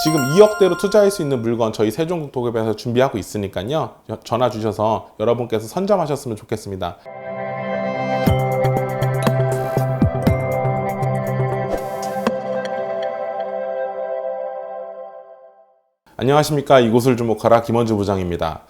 지금 2억대로 투자할 수 있는 물건 저희 세종국토급에서 준비하고 있으니까요. 전화 주셔서 여러분께서 선점하셨으면 좋겠습니다. 안녕하십니까. 이곳을 주목하라 김원주 부장입니다.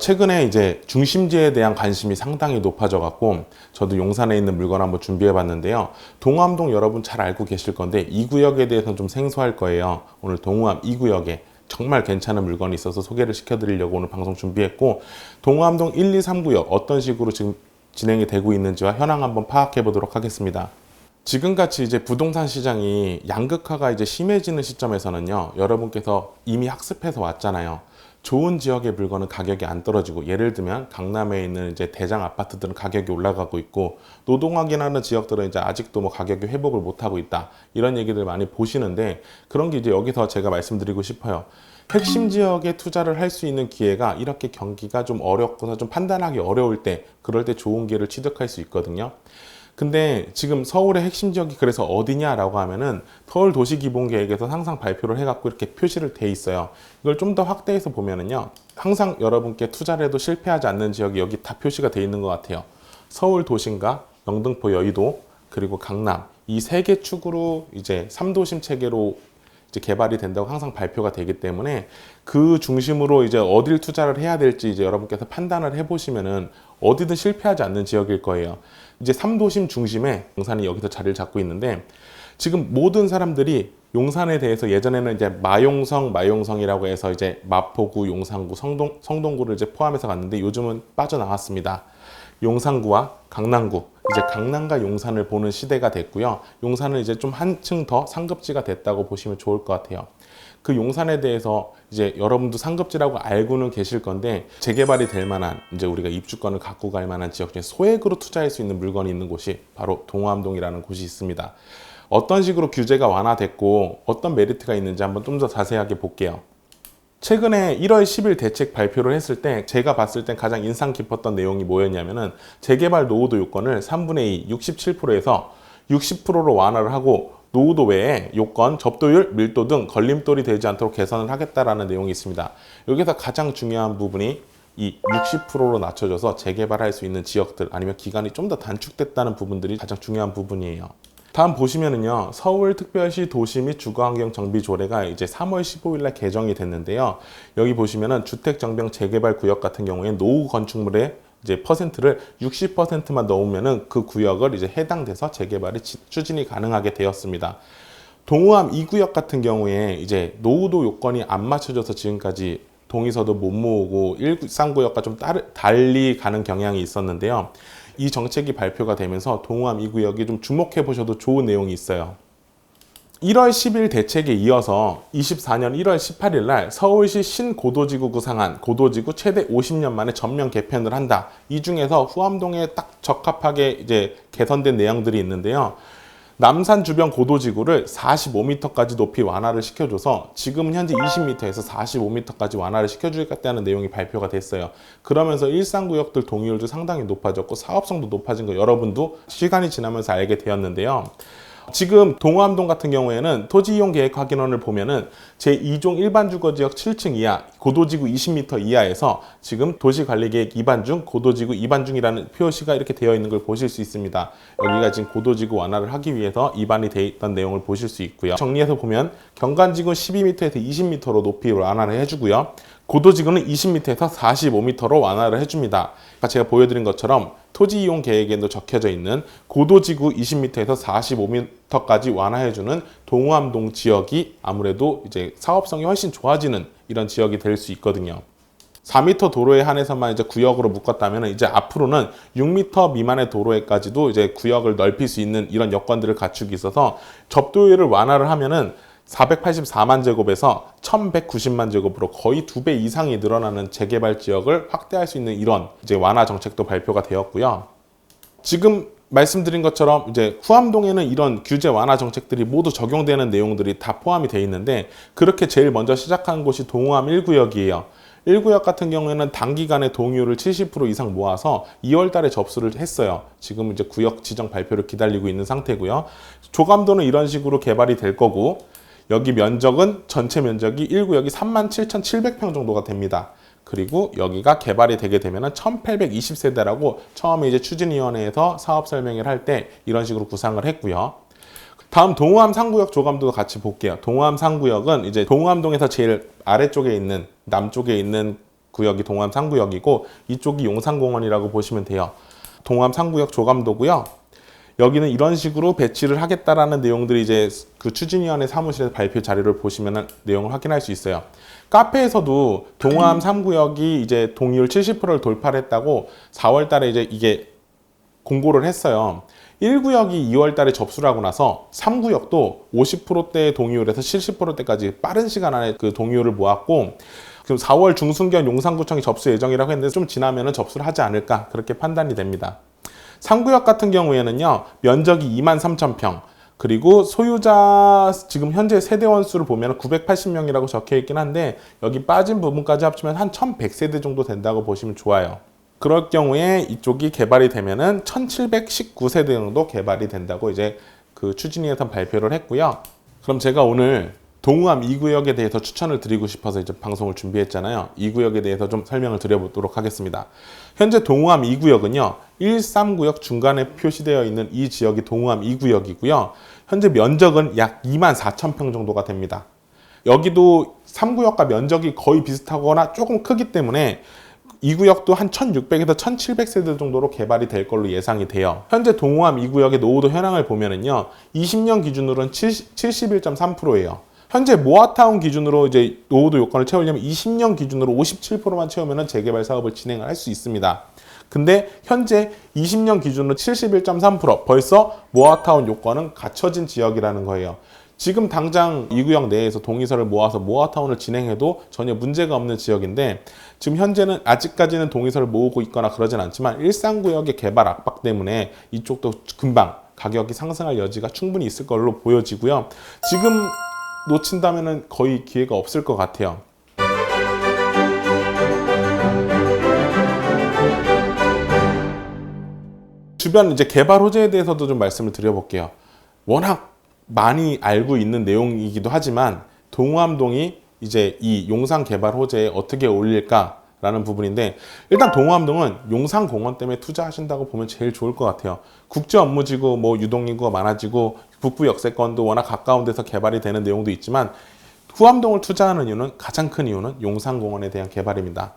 최근에 이제 중심지에 대한 관심이 상당히 높아져 갖고 저도 용산에 있는 물건 한번 준비해 봤는데요. 동암동 여러분 잘 알고 계실 건데 이 구역에 대해서는 좀 생소할 거예요. 오늘 동암 2구역에 정말 괜찮은 물건이 있어서 소개를 시켜드리려고 오늘 방송 준비했고, 동암동 1, 2, 3구역 어떤 식으로 지금 진행이 되고 있는지와 현황 한번 파악해 보도록 하겠습니다. 지금같이 이제 부동산 시장이 양극화가 이제 심해지는 시점에서는요, 여러분께서 이미 학습해서 왔잖아요. 좋은 지역의 물건은 가격이 안 떨어지고, 예를 들면 강남에 있는 이제 대장 아파트들은 가격이 올라가고 있고, 노동하긴 지역들은 이제 아직도 뭐 가격이 회복을 못 하고 있다, 이런 얘기들 많이 보시는데, 그런 게 이제 여기서 제가 말씀드리고 싶어요. 핵심 지역에 투자를 할 수 있는 기회가 이렇게 경기가 좀 어렵거나 좀 판단하기 어려울 때, 그럴 때 좋은 기회를 취득할 수 있거든요. 근데 지금 서울의 핵심 지역이 그래서 어디냐라고 하면은 서울 도시기본계획에서 항상 발표를 해갖고 이렇게 표시를 돼 있어요. 이걸 좀 더 확대해서 보면은요, 항상 여러분께 투자를 해도 실패하지 않는 지역이 여기 다 표시가 돼 있는 것 같아요. 서울 도심과 영등포 여의도 그리고 강남, 이 세 개 축으로 이제 3도심 체계로 이제 개발이 된다고 항상 발표가 되기 때문에 그 중심으로 이제 어딜 투자를 해야 될지 이제 여러분께서 판단을 해보시면은 어디든 실패하지 않는 지역일 거예요. 이제 3도심 중심에 용산이 여기서 자리를 잡고 있는데, 지금 모든 사람들이 용산에 대해서 예전에는 이제 마용성이라고 해서 이제 마포구, 용산구, 성동구를 이제 포함해서 갔는데 요즘은 빠져나왔습니다. 용산구와 강남구, 이제 강남과 용산을 보는 시대가 됐고요. 용산은 이제 좀 한층 더 상급지가 됐다고 보시면 좋을 것 같아요. 그 용산에 대해서 이제 여러분도 상급지라고 알고는 계실 건데, 재개발이 될 만한, 이제 우리가 입주권을 갖고 갈 만한 지역 중에 소액으로 투자할 수 있는 물건이 있는 곳이 바로 동암동이라는 곳이 있습니다. 어떤 식으로 규제가 완화됐고 어떤 메리트가 있는지 한번 좀 더 자세하게 볼게요. 최근에 1월 10일 대책 발표를 했을 때 제가 봤을 땐 가장 인상 깊었던 내용이 뭐였냐면은, 재개발 노후도 요건을 3분의 2, 67%에서 60%로 완화를 하고, 노후도 외에 요건, 접도율, 밀도 등 걸림돌이 되지 않도록 개선을 하겠다라는 내용이 있습니다. 여기서 가장 중요한 부분이 이 60%로 낮춰져서 재개발할 수 있는 지역들, 아니면 기간이 좀 더 단축됐다는 부분들이 가장 중요한 부분이에요. 다음 보시면은요, 서울특별시 도시 및 주거환경 정비 조례가 이제 3월 15일날 개정이 됐는데요. 여기 보시면은 주택정병 재개발 구역 같은 경우에 노후 건축물의 이제 퍼센트를 60%만 넣으면은 그 구역을 이제 해당돼서 재개발이 추진이 가능하게 되었습니다. 동호암 2구역 같은 경우에 이제 노후도 요건이 안 맞춰져서 지금까지 동의서도 못 모으고 1상구역과 좀 달리 가는 경향이 있었는데요. 이 정책이 발표가 되면서 동호암 2구역이 좀 주목해 보셔도 좋은 내용이 있어요. 1월 10일 대책에 이어서 24년 1월 18일 날 서울시 신고도지구 구상안, 고도지구 최대 50년 만에 전면 개편을 한다. 이 중에서 후암동에 딱 적합하게 이제 개선된 내용들이 있는데요. 남산 주변 고도지구를 45m까지 높이 완화를 시켜줘서 지금 현재 20m에서 45m까지 완화를 시켜주겠다는 내용이 발표가 됐어요. 그러면서 일상구역들 동의율도 상당히 높아졌고 사업성도 높아진 거 여러분도 시간이 지나면서 알게 되었는데요. 지금 동암동 같은 경우에는 토지이용계획확인원을 보면은 제2종 일반주거지역 7층 이하, 고도지구 20m 이하에서 지금 도시관리계획 2반 중, 고도지구 2반 중이라는 표시가 이렇게 되어 있는 걸 보실 수 있습니다. 여기가 지금 고도지구 완화를 하기 위해서 2반이 되어 있던 내용을 보실 수 있고요. 정리해서 보면 경관지구는 12m에서 20m로 높이 완화를 해주고요. 고도지구는 20m에서 45m로 완화를 해줍니다. 제가 보여드린 것처럼 토지이용 계획에도 적혀져 있는 고도지구 20m에서 45m까지 완화해주는 동암동 지역이 아무래도 이제 사업성이 훨씬 좋아지는 이런 지역이 될 수 있거든요. 4m 도로에 한해서만 이제 구역으로 묶었다면 이제 앞으로는 6m 미만의 도로에까지도 이제 구역을 넓힐 수 있는 이런 여건들을 갖추고 있어서 접도율을 완화를 하면은 484만 제곱에서 1190만 제곱으로 거의 2배 이상이 늘어나는 재개발 지역을 확대할 수 있는 이런 이제 완화 정책도 발표가 되었고요. 지금 말씀드린 것처럼 이제 후암동에는 이런 규제 완화 정책들이 모두 적용되는 내용들이 다 포함이 되어 있는데, 그렇게 제일 먼저 시작한 곳이 동호암 1구역이에요. 1구역 같은 경우에는 단기간에 동의율을 70% 이상 모아서 2월 달에 접수를 했어요. 지금 이제 구역 지정 발표를 기다리고 있는 상태고요. 조감도는 이런 식으로 개발이 될 거고, 여기 면적은 전체 면적이 1구역이 37,700평 정도가 됩니다. 그리고 여기가 개발이 되게 되면은 1820세대라고 처음에 이제 추진위원회에서 사업 설명을 할 때 이런 식으로 구상을 했고요. 다음 동호암 상구역 조감도 같이 볼게요. 동호암 상구역은 이제 동호암동에서 제일 아래쪽에 있는 남쪽에 있는 구역이 동호암 상구역이고 이쪽이 용산공원이라고 보시면 돼요. 동호암 상구역 조감도고요. 여기는 이런 식으로 배치를 하겠다라는 내용들이 이제 그 추진위원회 사무실에서 발표 자료를 보시면 내용을 확인할 수 있어요. 카페에서도 동호암 3구역이 이제 동의율 70%를 돌파를 했다고 4월 달에 이제 이게 공고를 했어요. 1구역이 2월 달에 접수를 하고 나서 3구역도 50%대의 동의율에서 70%대까지 빠른 시간 안에 그 동의율을 모았고 지금 4월 중순경 용산구청이 접수 예정이라고 했는데 좀 지나면은 접수를 하지 않을까 그렇게 판단이 됩니다. 3구역 같은 경우에는요, 면적이 23,000평, 그리고 소유자 지금 현재 세대원 수를 보면 980명이라고 적혀 있긴 한데 여기 빠진 부분까지 합치면 한 1100세대 정도 된다고 보시면 좋아요. 그럴 경우에 이쪽이 개발이 되면은 1719세대 정도 개발이 된다고 이제 그 추진위에서 발표를 했고요. 그럼 제가 오늘 동호암 2구역에 대해서 추천을 드리고 싶어서 이제 방송을 준비했잖아요. 2구역에 대해서 좀 설명을 드려보도록 하겠습니다. 현재 동호암 2구역은요, 13구역 중간에 표시되어 있는 이 지역이 동호암 2구역이고요. 현재 면적은 약 24,000평 정도가 됩니다. 여기도 3구역과 면적이 거의 비슷하거나 조금 크기 때문에 2구역도 한 1600에서 1700세대 정도로 개발이 될 걸로 예상이 돼요. 현재 동호암 2구역의 노후도 현황을 보면은요, 20년 기준으로는 71.3%예요. 현재 모아타운 기준으로 이제 노후도 요건을 채우려면 20년 기준으로 57%만 채우면 재개발 사업을 진행을 할 수 있습니다. 근데 현재 20년 기준으로 71.3% 벌써 모아타운 요건은 갖춰진 지역이라는 거예요. 지금 당장 2구역 내에서 동의서를 모아서 모아타운을 진행해도 전혀 문제가 없는 지역인데 지금 현재는 아직까지는 동의서를 모으고 있거나 그러진 않지만 13구역의 개발 압박 때문에 이쪽도 금방 가격이 상승할 여지가 충분히 있을 걸로 보여지고요. 지금 놓친다면 거의 기회가 없을 것 같아요. 주변 이제 개발 호재에 대해서도 좀 말씀을 드려볼게요. 워낙 많이 알고 있는 내용이기도 하지만 동호암동이 이제 이 용산 개발 호재에 어떻게 어울릴까라는 부분인데 일단 동호암동은 용산공원 때문에 투자하신다고 보면 제일 좋을 것 같아요. 국제 업무지구 뭐 유동인구가 많아지고 북부 역세권도 워낙 가까운 데서 개발이 되는 내용도 있지만 후암동을 투자하는 이유는 가장 큰 이유는 용산공원에 대한 개발입니다.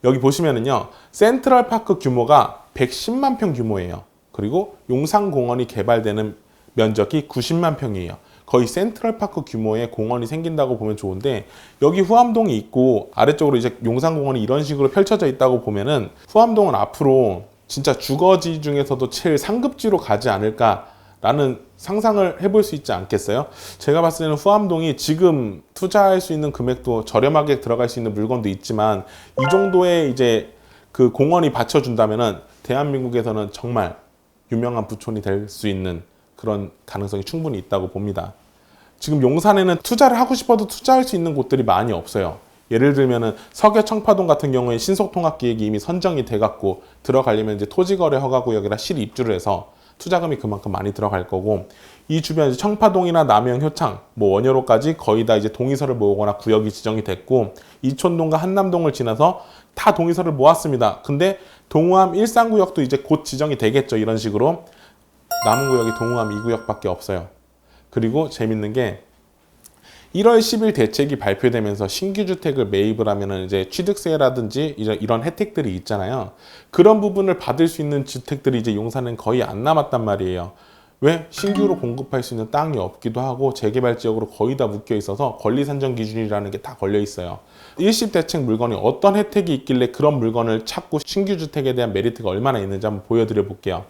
여기 보시면은요, 센트럴파크 규모가 110만 평 규모예요. 그리고 용산공원이 개발되는 면적이 90만 평이에요. 거의 센트럴파크 규모의 공원이 생긴다고 보면 좋은데 여기 후암동이 있고 아래쪽으로 이제 용산공원이 이런 식으로 펼쳐져 있다고 보면은 후암동은 앞으로 진짜 주거지 중에서도 제일 상급지로 가지 않을까라는 상상을 해볼 수 있지 않겠어요? 제가 봤을 때는 후암동이 지금 투자할 수 있는 금액도 저렴하게 들어갈 수 있는 물건도 있지만 이 정도의 이제 그 공원이 받쳐준다면은 대한민국에서는 정말 유명한 부촌이 될 수 있는 그런 가능성이 충분히 있다고 봅니다. 지금 용산에는 투자를 하고 싶어도 투자할 수 있는 곳들이 많이 없어요. 예를 들면은 서계 청파동 같은 경우에 신속통합기획이 이미 선정이 돼갖고 들어가려면 이제 토지거래 허가구역이라 실입주를 해서 투자금이 그만큼 많이 들어갈 거고 이 주변 이제 청파동이나 남영, 효창, 뭐 원효로까지 거의 다 이제 동의서를 모으거나 구역이 지정이 됐고 이촌동과 한남동을 지나서 다 동의서를 모았습니다. 근데 동호암 1상구역도 이제 곧 지정이 되겠죠. 이런 식으로. 남은 구역이 동호암 2구역밖에 없어요. 그리고 재밌는 게 1월 10일 대책이 발표되면서 신규 주택을 매입을 하면은 이제 취득세라든지 이런 혜택들이 있잖아요. 그런 부분을 받을 수 있는 주택들이 이제 용산은 거의 안 남았단 말이에요. 왜? 신규로 공급할 수 있는 땅이 없기도 하고 재개발 지역으로 거의 다 묶여 있어서 권리산정 기준이라는 게 다 걸려 있어요. 일시 대책 물건이 어떤 혜택이 있길래 그런 물건을 찾고 신규 주택에 대한 메리트가 얼마나 있는지 한번 보여드려 볼게요.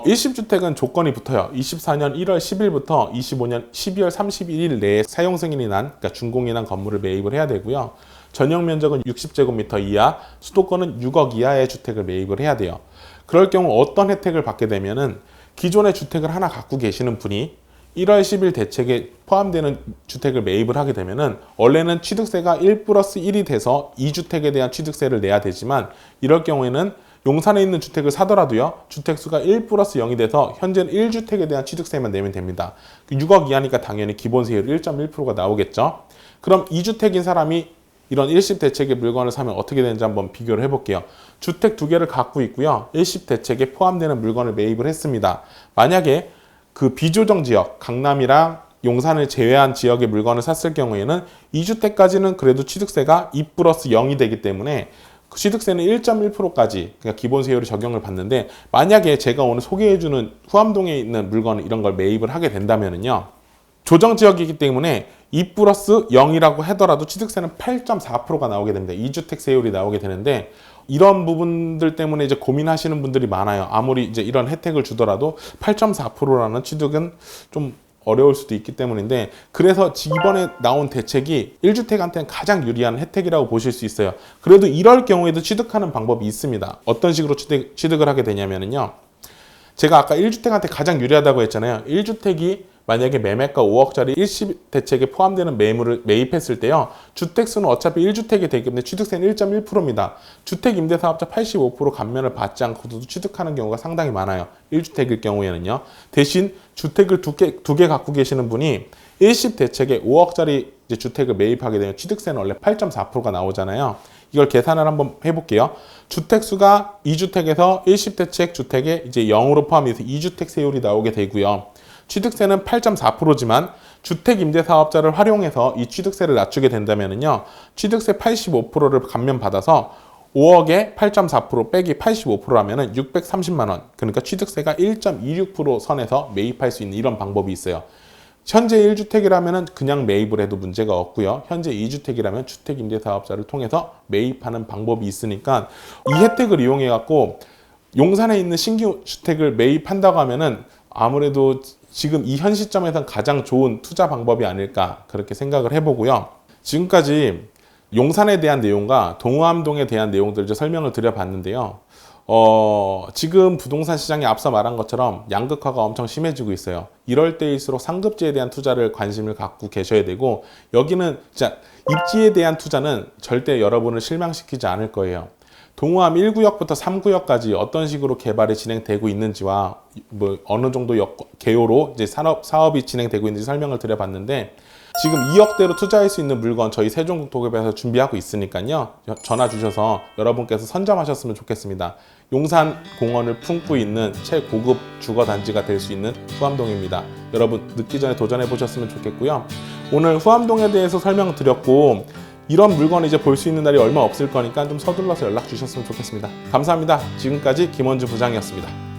일시주택은 조건이 붙어요. 24년 1월 10일부터 25년 12월 31일 내에 사용 승인이 난, 그러니까 준공이 난 건물을 매입을 해야 되고요. 전용 면적은 60제곱미터 이하, 수도권은 6억 이하의 주택을 매입을 해야 돼요. 그럴 경우 어떤 혜택을 받게 되면은 기존의 주택을 하나 갖고 계시는 분이 1월 10일 대책에 포함되는 주택을 매입을 하게 되면은 원래는 취득세가 1+1이 돼서 2주택에 대한 취득세를 내야 되지만 이럴 경우에는 용산에 있는 주택을 사더라도요, 주택수가 1 플러스 0이 돼서 현재는 1주택에 대한 취득세만 내면 됩니다. 6억 이하니까 당연히 기본세율 1.1%가 나오겠죠. 그럼 2주택인 사람이 이런 일시대책의 물건을 사면 어떻게 되는지 한번 비교를 해볼게요. 주택 2개를 갖고 있고요, 일시대책에 포함되는 물건을 매입을 했습니다. 만약에 그 비조정 지역, 강남이랑 용산을 제외한 지역의 물건을 샀을 경우에는 2주택까지는 그래도 취득세가 2 플러스 0이 되기 때문에 그 취득세는 1.1%까지 그러니까 기본세율이 적용을 받는데, 만약에 제가 오늘 소개해주는 후암동에 있는 물건을 이런 걸 매입을 하게 된다면요, 조정지역이기 때문에 2 플러스 0이라고 하더라도 취득세는 8.4%가 나오게 됩니다. 2주택 세율이 나오게 되는데, 이런 부분들 때문에 이제 고민하시는 분들이 많아요. 아무리 이제 이런 혜택을 주더라도 8.4%라는 취득은 좀 어려울 수도 있기 때문인데, 그래서 이번에 나온 대책이 1주택한테는 가장 유리한 혜택이라고 보실 수 있어요. 그래도 이럴 경우에도 취득하는 방법이 있습니다. 어떤 식으로 취득을 하게 되냐면요, 제가 아까 1주택한테 가장 유리하다고 했잖아요. 1주택이 만약에 매매가 5억짜리 일시대책에 포함되는 매물을 매입했을 때요, 주택수는 어차피 1주택이 되기 때문에 취득세는 1.1%입니다. 주택임대사업자 85% 감면을 받지 않고도 취득하는 경우가 상당히 많아요. 1주택일 경우에는요. 대신 주택을 두 개 갖고 계시는 분이 일시대책에 5억짜리 주택을 매입하게 되면 취득세는 원래 8.4%가 나오잖아요. 이걸 계산을 한번 해볼게요. 주택수가 2주택에서 일시대책 주택에 이제 0으로 포함해서 2주택 세율이 나오게 되고요. 취득세는 8.4%지만 주택임대사업자를 활용해서 이 취득세를 낮추게 된다면요, 취득세 85%를 감면받아서 5억에 8.4% 빼기 85%라면은 630만 원, 그러니까 취득세가 1.26% 선에서 매입할 수 있는 이런 방법이 있어요. 현재 1주택이라면 그냥 매입을 해도 문제가 없고요, 현재 2주택이라면 주택임대사업자를 통해서 매입하는 방법이 있으니까 이 혜택을 이용해 갖고 용산에 있는 신규 주택을 매입한다고 하면은 아무래도 지금 이 현 시점에선 가장 좋은 투자 방법이 아닐까, 그렇게 생각을 해보고요. 지금까지 용산에 대한 내용과 동호암동에 대한 내용들을 설명을 드려봤는데요. 지금 부동산 시장이 앞서 말한 것처럼 양극화가 엄청 심해지고 있어요. 이럴 때일수록 상급지에 대한 투자를 관심을 갖고 계셔야 되고, 여기는 진짜 입지에 대한 투자는 절대 여러분을 실망시키지 않을 거예요. 동호암 1구역부터 3구역까지 어떤 식으로 개발이 진행되고 있는지와 뭐 어느 정도 개요로 이제 사업이 진행되고 있는지 설명을 드려봤는데, 지금 2억대로 투자할 수 있는 물건 저희 세종국토급에서 준비하고 있으니까요, 전화 주셔서 여러분께서 선점하셨으면 좋겠습니다. 용산 공원을 품고 있는 최고급 주거단지가 될 수 있는 후암동입니다. 여러분 늦기 전에 도전해 보셨으면 좋겠고요. 오늘 후암동에 대해서 설명드렸고, 이런 물건 이제 볼 수 있는 날이 얼마 없을 거니까 좀 서둘러서 연락 주셨으면 좋겠습니다. 감사합니다. 지금까지 김원주 부장이었습니다.